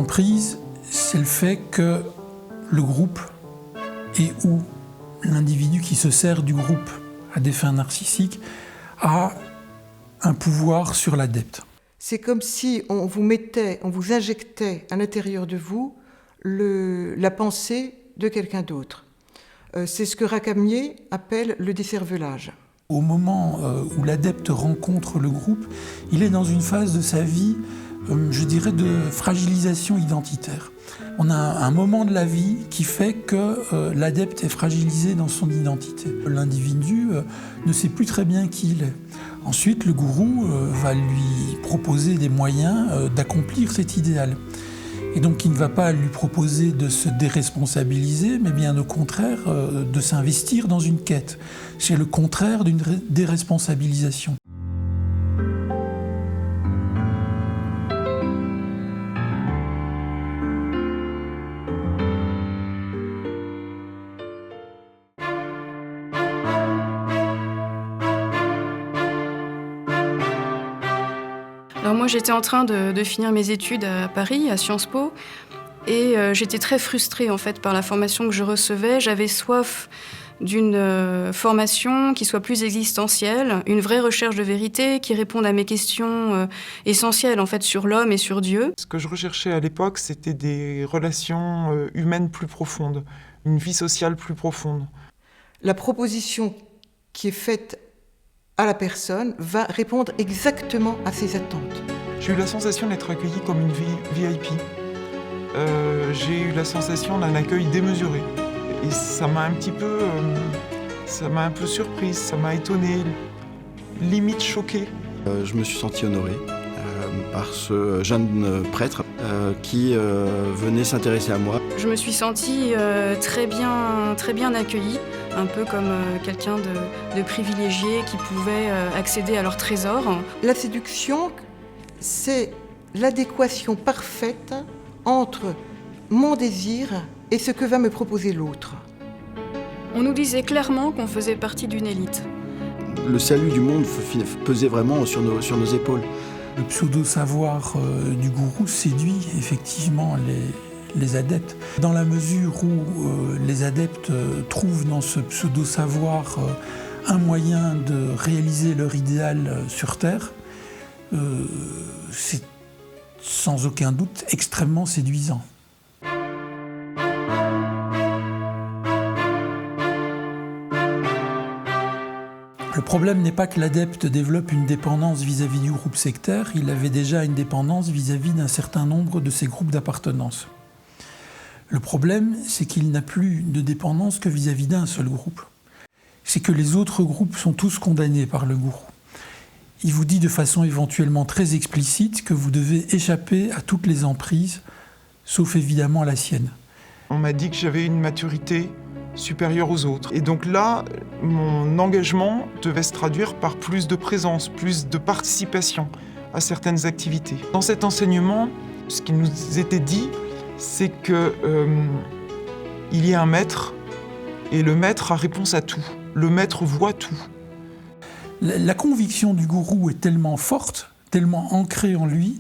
L'emprise, c'est le fait que le groupe et ou l'individu qui se sert du groupe à des fins narcissiques a un pouvoir sur l'adepte. C'est comme si on vous injectait à l'intérieur de vous la pensée de quelqu'un d'autre. C'est ce que Racamier appelle le décervelage. Au moment où l'adepte rencontre le groupe, il est dans une phase de sa vie, je dirais, de fragilisation identitaire. On a un moment de la vie qui fait que l'adepte est fragilisé dans son identité. L'individu ne sait plus très bien qui il est. Ensuite, le gourou va lui proposer des moyens d'accomplir cet idéal. Et donc, il ne va pas lui proposer de se déresponsabiliser, mais bien au contraire, de s'investir dans une quête. C'est le contraire d'une déresponsabilisation. Alors moi, j'étais en train de finir mes études à Paris, à Sciences Po, et j'étais très frustrée en fait par la formation que je recevais. J'avais soif d'une formation qui soit plus existentielle, une vraie recherche de vérité qui réponde à mes questions essentielles en fait sur l'homme et sur Dieu. Ce que je recherchais à l'époque, c'était des relations humaines plus profondes, une vie sociale plus profonde. La proposition qui est faite à la personne va répondre exactement à ses attentes. J'ai eu la sensation d'être accueilli comme une VIP. J'ai eu la sensation d'un accueil démesuré. Et ça m'a un peu surprise, ça m'a étonnée, limite choquée. Je me suis senti honoré par ce jeune prêtre qui venait s'intéresser à moi. Je me suis sentie très bien accueillie, un peu comme quelqu'un de privilégié qui pouvait accéder à leur trésor. La séduction, c'est l'adéquation parfaite entre mon désir et ce que va me proposer l'autre. On nous disait clairement qu'on faisait partie d'une élite. Le salut du monde pesait vraiment sur nos épaules. Le pseudo-savoir du gourou séduit effectivement les adeptes. Dans la mesure où les adeptes trouvent dans ce pseudo-savoir un moyen de réaliser leur idéal sur Terre, c'est sans aucun doute extrêmement séduisant. Le problème n'est pas que l'adepte développe une dépendance vis-à-vis du groupe sectaire, il avait déjà une dépendance vis-à-vis d'un certain nombre de ses groupes d'appartenance. Le problème, c'est qu'il n'a plus de dépendance que vis-à-vis d'un seul groupe. C'est que les autres groupes sont tous condamnés par le gourou. Il vous dit de façon éventuellement très explicite que vous devez échapper à toutes les emprises, sauf évidemment à la sienne. On m'a dit que j'avais une maturité supérieure aux autres. Et donc là, mon engagement devait se traduire par plus de présence, plus de participation à certaines activités. Dans cet enseignement, ce qui nous était dit, c'est que il y a un maître, et le maître a réponse à tout. Le maître voit tout. La conviction du gourou est tellement forte, tellement ancrée en lui,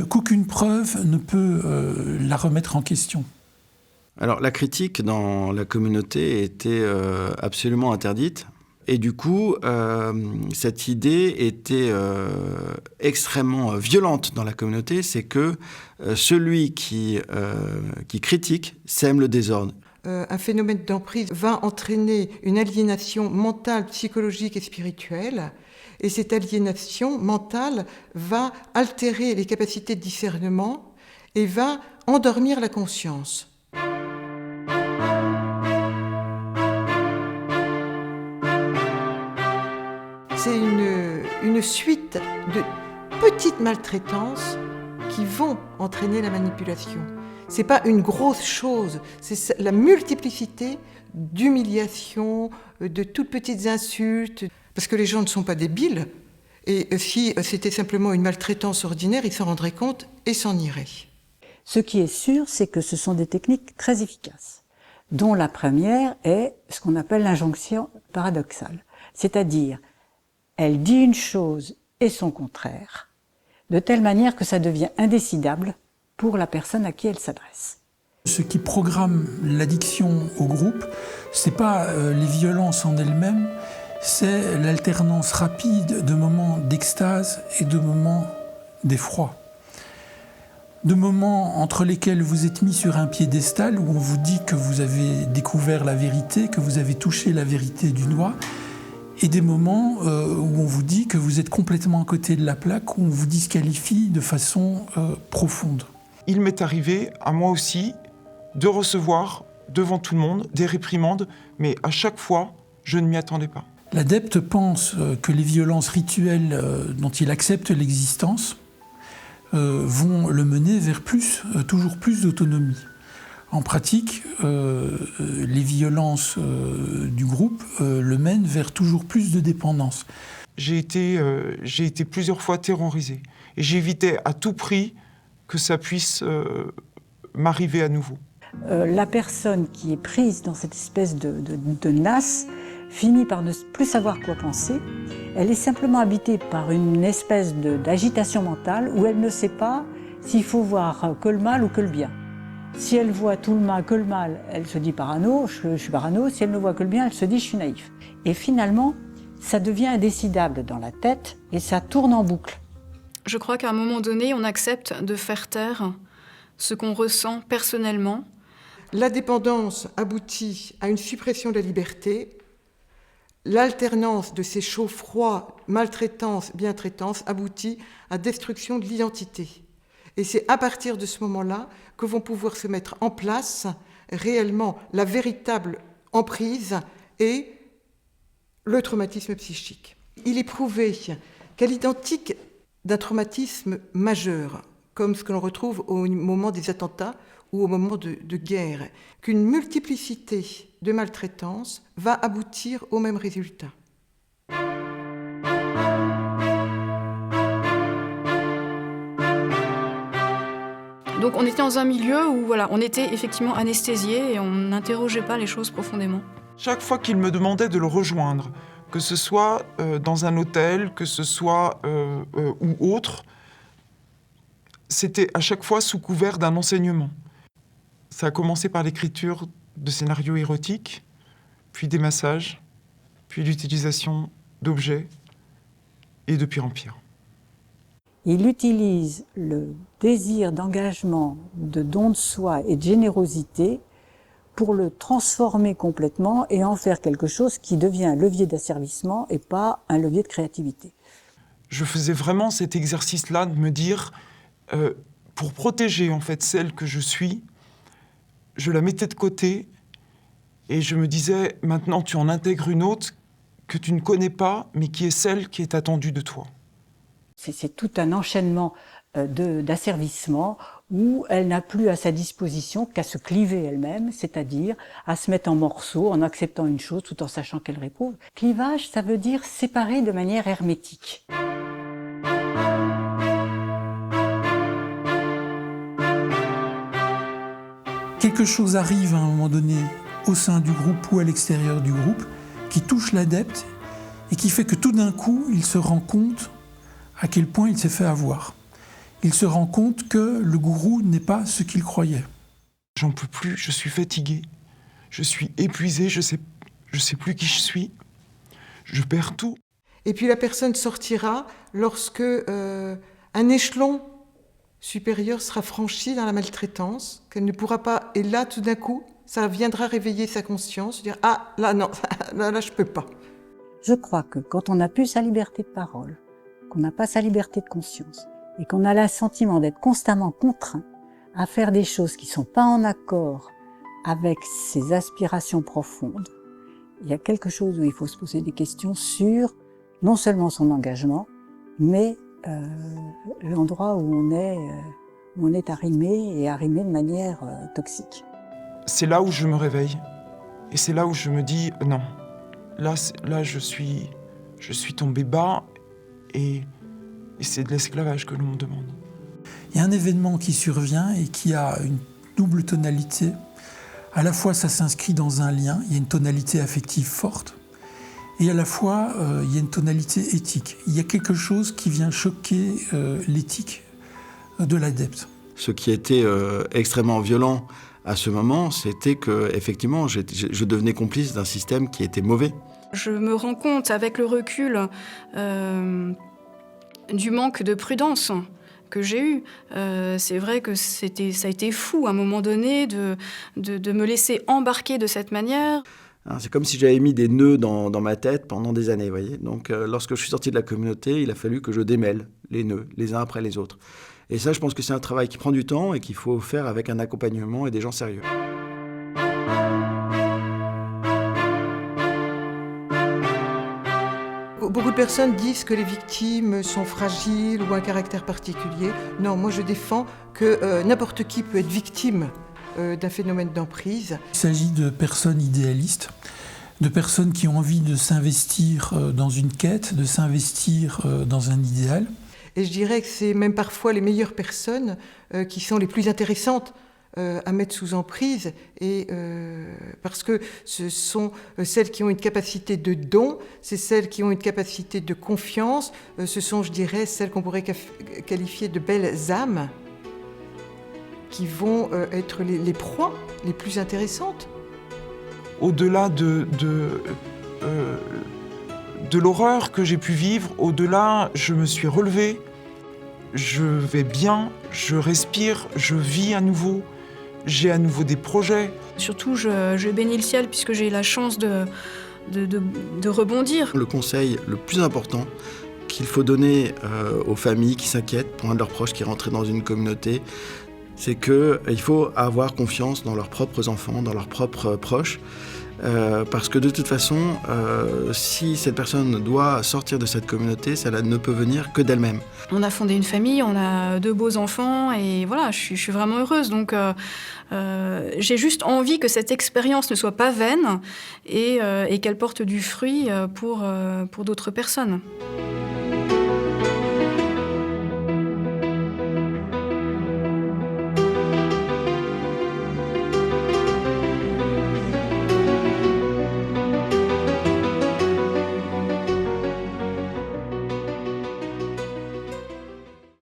qu'aucune preuve ne peut la remettre en question. Alors la critique dans la communauté était absolument interdite. Et du coup, cette idée était extrêmement violente dans la communauté, c'est que celui qui critique sème le désordre. Un phénomène d'emprise va entraîner une aliénation mentale, psychologique et spirituelle. Et cette aliénation mentale va altérer les capacités de discernement et va endormir la conscience. C'est une suite de petites maltraitances qui vont entraîner la manipulation. C'est pas une grosse chose, c'est la multiplicité d'humiliations, de toutes petites insultes, parce que les gens ne sont pas débiles, et si c'était simplement une maltraitance ordinaire, ils s'en rendraient compte et s'en iraient. Ce qui est sûr, c'est que ce sont des techniques très efficaces, dont la première est ce qu'on appelle l'injonction paradoxale, c'est-à-dire elle dit une chose et son contraire, de telle manière que ça devient indécidable pour la personne à qui elle s'adresse. Ce qui programme l'addiction au groupe, c'est pas les violences en elles-mêmes, c'est l'alternance rapide de moments d'extase et de moments d'effroi. De moments entre lesquels vous êtes mis sur un piédestal, où on vous dit que vous avez découvert la vérité, que vous avez touché la vérité du doigt, et des moments où on vous dit que vous êtes complètement à côté de la plaque, où on vous disqualifie de façon profonde. Il m'est arrivé, à moi aussi, de recevoir, devant tout le monde, des réprimandes, mais à chaque fois, je ne m'y attendais pas. L'adepte pense que les violences rituelles dont il accepte l'existence vont le mener vers toujours plus d'autonomie. En pratique, les violences du groupe le mènent vers toujours plus de dépendance. J'ai été plusieurs fois terrorisé et j'évitais à tout prix que ça puisse m'arriver à nouveau. La personne qui est prise dans cette espèce de nasse finit par ne plus savoir quoi penser. Elle est simplement habitée par une espèce d'agitation mentale où elle ne sait pas s'il faut voir que le mal ou que le bien. Si elle voit tout le mal, que le mal, elle se dit parano, je suis parano. Si elle ne voit que le bien, elle se dit je suis naïf. Et finalement, ça devient indécidable dans la tête et ça tourne en boucle. Je crois qu'à un moment donné, on accepte de faire taire ce qu'on ressent personnellement. La dépendance aboutit à une suppression de la liberté. L'alternance de ces chauds-froids, maltraitance, bientraitance, aboutit à destruction de l'identité. Et c'est à partir de ce moment-là que vont pouvoir se mettre en place réellement la véritable emprise et le traumatisme psychique. Il est prouvé qu'à l'identique d'un traumatisme majeur, comme ce que l'on retrouve au moment des attentats ou au moment de guerre, qu'une multiplicité de maltraitances va aboutir au même résultat. Donc on était dans un milieu où on était effectivement anesthésié et on n'interrogeait pas les choses profondément. Chaque fois qu'il me demandait de le rejoindre, que ce soit dans un hôtel, que ce soit ou autre, c'était à chaque fois sous couvert d'un enseignement. Ça a commencé par l'écriture de scénarios érotiques, puis des massages, puis l'utilisation d'objets, et de pire en pire. Il utilise le désir d'engagement, de don de soi et de générosité pour le transformer complètement et en faire quelque chose qui devient un levier d'asservissement et pas un levier de créativité. Je faisais vraiment cet exercice-là de me dire, pour protéger en fait celle que je suis, je la mettais de côté et je me disais, maintenant tu en intègres une autre que tu ne connais pas, mais qui est celle qui est attendue de toi. C'est tout un enchaînement d'asservissement où elle n'a plus à sa disposition qu'à se cliver elle-même, c'est-à-dire à se mettre en morceaux en acceptant une chose tout en sachant qu'elle réprouve. Clivage, ça veut dire séparer de manière hermétique. Quelque chose arrive à un moment donné au sein du groupe ou à l'extérieur du groupe qui touche l'adepte et qui fait que tout d'un coup, il se rend compte à quel point il s'est fait avoir. Il se rend compte que le gourou n'est pas ce qu'il croyait. J'en peux plus, je suis fatigué, je suis épuisé, je sais plus qui je suis, je perds tout. Et puis la personne sortira lorsque un échelon supérieur sera franchi dans la maltraitance, qu'elle ne pourra pas, et là tout d'un coup, ça viendra réveiller sa conscience, dire « Ah, là non, là je peux pas ». Je crois que quand on n'a plus sa liberté de parole, qu'on n'a pas sa liberté de conscience et qu'on a le sentiment d'être constamment contraint à faire des choses qui ne sont pas en accord avec ses aspirations profondes, il y a quelque chose où il faut se poser des questions sur non seulement son engagement, mais l'endroit où on est arrimé et arrimé de manière toxique. C'est là où je me réveille et c'est là où je me dis non, là je suis tombé bas. Et c'est de l'esclavage que l'on me demande. Il y a un événement qui survient et qui a une double tonalité. À la fois, ça s'inscrit dans un lien, il y a une tonalité affective forte, et à la fois, il y a une tonalité éthique. Il y a quelque chose qui vient choquer l'éthique de l'adepte. Ce qui était extrêmement violent à ce moment, c'était que effectivement, je devenais complice d'un système qui était mauvais. Je me rends compte avec le recul du manque de prudence que j'ai eu. C'est vrai que ça a été fou à un moment donné de me laisser embarquer de cette manière. C'est comme si j'avais mis des nœuds dans ma tête pendant des années, vous voyez. Donc lorsque je suis sorti de la communauté, il a fallu que je démêle les nœuds, les uns après les autres. Et ça, je pense que c'est un travail qui prend du temps et qu'il faut faire avec un accompagnement et des gens sérieux. Beaucoup de personnes disent que les victimes sont fragiles ou un caractère particulier. Non, moi je défends que n'importe qui peut être victime d'un phénomène d'emprise. Il s'agit de personnes idéalistes, de personnes qui ont envie de s'investir dans une quête, de s'investir dans un idéal. Et je dirais que c'est même parfois les meilleures personnes qui sont les plus intéressantes à mettre sous emprise, parce que ce sont celles qui ont une capacité de don, c'est celles qui ont une capacité de confiance, ce sont, je dirais, celles qu'on pourrait qualifier de belles âmes, qui vont être les proies les plus intéressantes. Au-delà de l'horreur que j'ai pu vivre, au-delà, je me suis relevé, je vais bien, je respire, je vis à nouveau, j'ai à nouveau des projets. Surtout, je bénis le ciel puisque j'ai eu la chance de rebondir. Le conseil le plus important qu'il faut donner aux familles qui s'inquiètent pour un de leurs proches qui est rentré dans une communauté, c'est qu'il faut avoir confiance dans leurs propres enfants, dans leurs propres proches. Parce que de toute façon, si cette personne doit sortir de cette communauté, cela ne peut venir que d'elle-même. On a fondé une famille, on a 2 beaux enfants et voilà, je suis vraiment heureuse. Donc j'ai juste envie que cette expérience ne soit pas vaine et qu'elle porte du fruit pour d'autres personnes.